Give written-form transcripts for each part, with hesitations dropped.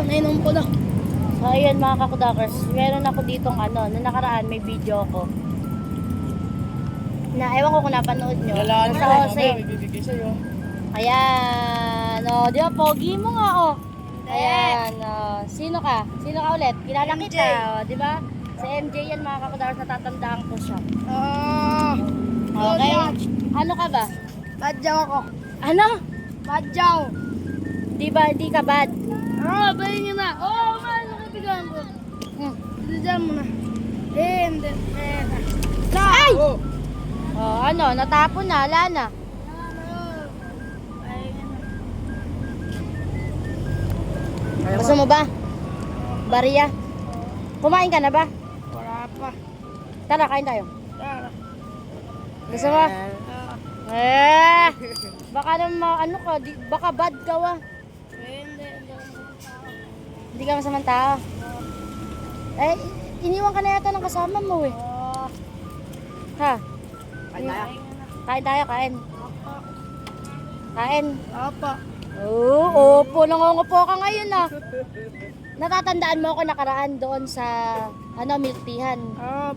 nainom ko na. So ayan mga kakudakers, meron ako ditong nung nakaraan may video ko. Na ewan ko kung napanood nyo. Nasa Jose. May bibigay sa'yo. Ayan, di ba pogi mo nga Ayan, sino ka? Sino ka ulit? Kilala MJ. kita, di ba? Si MJ yan mga kakudakers, natatandaan ko siya. Okay. Ano ka ba? Badyaw ako. Ano? Badyaw. Di ba, di ka bad? Bayin niyo na. Man, nakibigyan ko. Diyan mo na. Hindi. Ay! Natapon na, wala na. Gusto mo ba? Bariya? Kumain ka na ba? Wala pa. Tara, kain tayo. Tara. Gusto mo? Baka naman, baka bad ka Hindi. Hindi ka masamang tao. Iniwan ka na yata ng kasama mo Ha? Kain tayo, kain. Kain. Apa. Opo, nangungupo ka ngayon Natatandaan mo ako nakaraan doon sa milkteahan.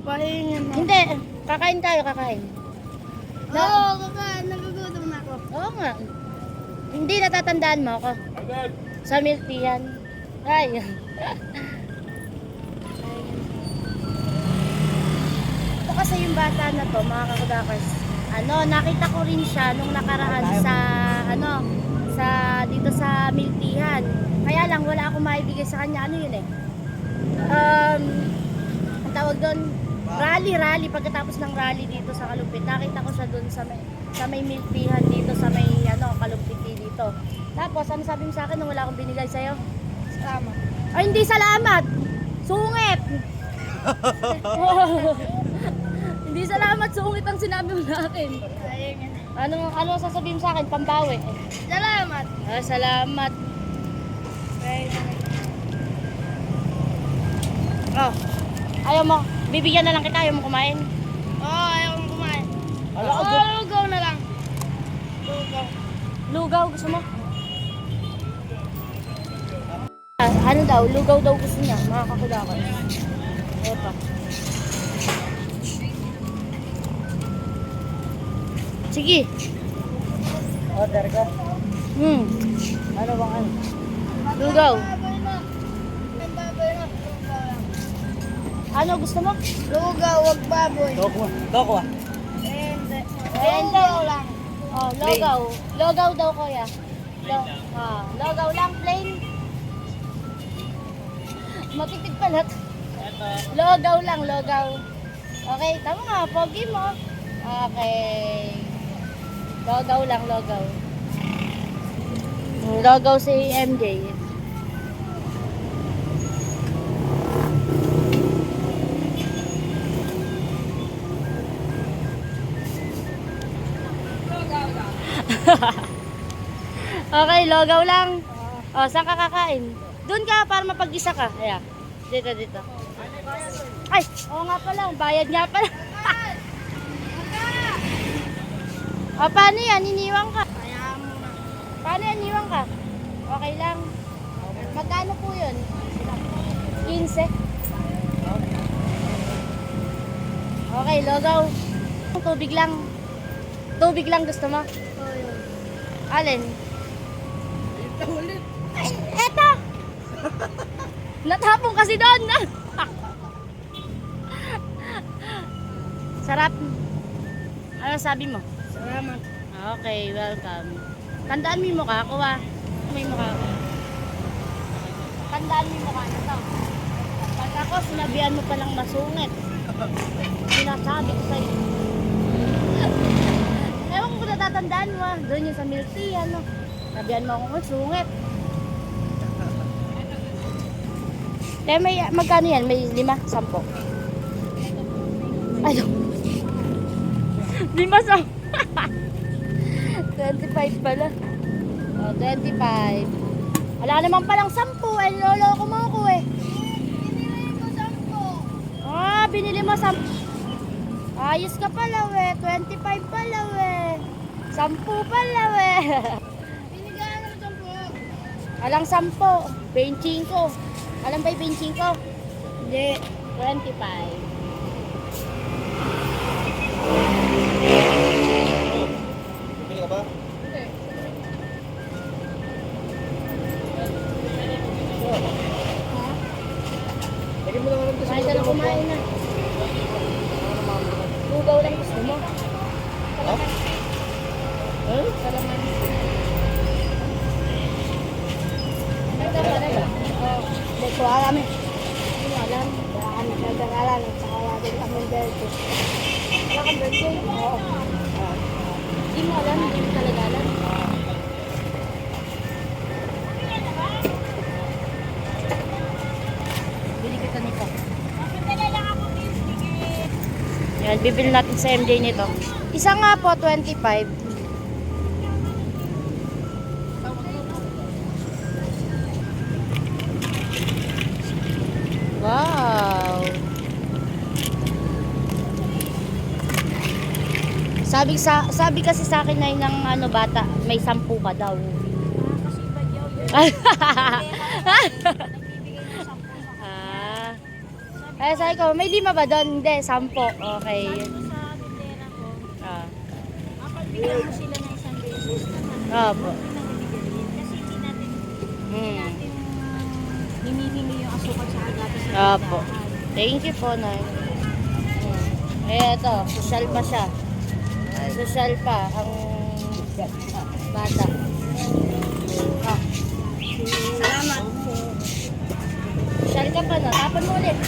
Pahingin na. Hindi, kakain tayo, kakain. Kakain. Nagugutom na ako. Oo nga. Hindi natatandaan mo ako. Sa milkteahan. Ay. Ito kasi yung bata na to, mga kakudakers. Nakita ko rin siya nung nakaraan dito sa milkteahan. Kaya lang wala akong maibigay sa kanya. Ano yun ang tawag doon, rally. Pagkatapos ng rally dito sa Kalumpit, nakita ko siya doon sa may milkteahan dito sa may Kalumpit dito. Tapos ano sabi mo sa akin nung wala akong binigay sa'yo? Salamat. Ay, hindi salamat! Sungit! Hindi salamat, sungit ang sinabi mo sa akin. Ano sasabihin mo sa akin? Pambawi. Salamat. Salamat. Ayaw mo, bibigyan na lang kita, ayaw mo kumain. Ayaw kong kumain. Lugaw na lang. Lugaw, gusto mo? Ano daw, lugaw daw gusto niya, mga kakudakers. Eto. Sige. Order ka. Ano bang lugaw. Ano gusto mo? Lugaw, wag baboy. Toko. Hindi. Lugaw lang. Lugaw. Lugaw daw kuya. Lugaw lang, plain. Matipid pala. Lugaw lang, lugaw. Okay, tama nga, pogi mo. Okay. Lugaw lang, lugaw. Lugaw si MJ. Okay, lugaw lang. Saan ka kakain? Doon ka para mapag-isa ka. Ayan. Dito. Ay, nga pala. Bayad nga pala. Paano yan? Iniwang ka? Paano yan? Iniwang ka? Okay lang. Magkano po yun? 15. Okay, lugaw. Tubig lang. Tubig lang gusto mo? Alin? Ay, eto! Natapong kasi doon. Sarap. Ano sabi mo? Salamat. Okay, welcome. Tandaan mo yung mukha ko May mukha ko. Tandaan mo yung mukha na to. Pag ako, sinabihan mo palang masungit. Sinasabi ko sa'yo. Ewan ko kung natatandaan mo Doon yung sa milk tea, Sabihan mo ako masungit. Kaya magkano yan? May 5? 10? Ano? 5, 10? 25 pala. 25. Wala naman palang 10. Loloko mo ako Binili ko 10. Binili mo 10. Ayos ka pala 25 pala 10 pala Binigyan ng 10. Alang 10. 25. Alam ba yung 25? Hindi. 25. Bili ka ba? Lagyan mo lang lang Kumain ka na kumain na. Lugaw lang gusto mo. Ha? Ha? Salaman. Ito pa na ba? Oo. Hindi ko alam eh. Hindi mo alam. Wala kami nag-aralan at saka wala din kami birthday. Wala kang birthday? Oo. Hindi mo alam. Hindi mo talaga alam. Bili kita nito. Yan, bibili natin sa MJ nito. Isa nga po, 25. Wow! Sabi kasi sa akin na ng ano bata, may 10 ka daw. Kasi bagyaw yun. Ah. Ay, sabi ko, may lima ba doon? Hindi, 10. Okay. Sabi ko sa tindera ko, Ah. mapagbigyan mo sila ng isang beses naman. Opo. Huwag mo nang ibigay. Kasi hindi Hmm. natin hinihingi yung asukal sa agatas sa Opo. tindahan. Thank you po, Nay. Eh, ito, social pa siya. Social pa ang bata. Ah. Salamat. Social ka pa, no? Tapon mo ulit.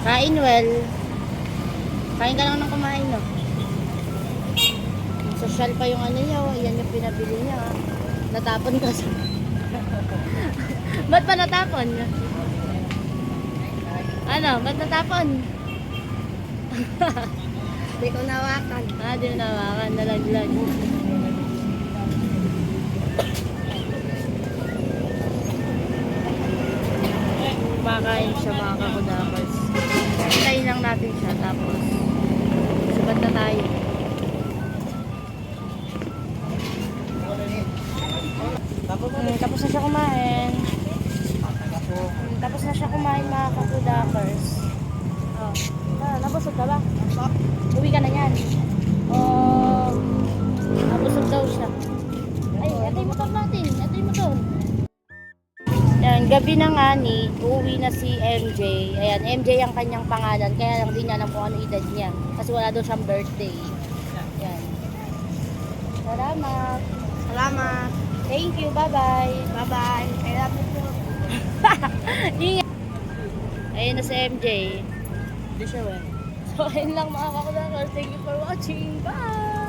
Kain well. Kain ka lang ng kumain, no? Social pa yung ano niya, oh. Yan yung pinabili niya. Ah. Natapon ka sa... Ba't pa natapon? Ano? Ba't natapon? Hindi ko nawakan. Ah, di na nawakan. Nalaglag. Kumakain siya mga kakudakers. Hintayin lang natin siya. Tapos, sabat na tayo. Tapos na siya kumain. Tapos na siya kumain mga kakudakers. Oh. Nabusog ka ba? Uwi ka na yan. Nabusog daw siya. Ay, ito yung motor natin. Ito yung motor. Yan, gabi na nga ni, uuwi na si MJ. Ayan, MJ ang kanyang pangalan. Kaya lang din niya alam kung ano edad niya. Kasi wala daw siyang birthday. Yan. Salamat. Salamat. Thank you. Bye-bye. Bye-bye. I love you too. Ingat. Ayun na si MJ. Hindi siya wala. So, ayun lang mga kakulakal. Thank you for watching. Bye!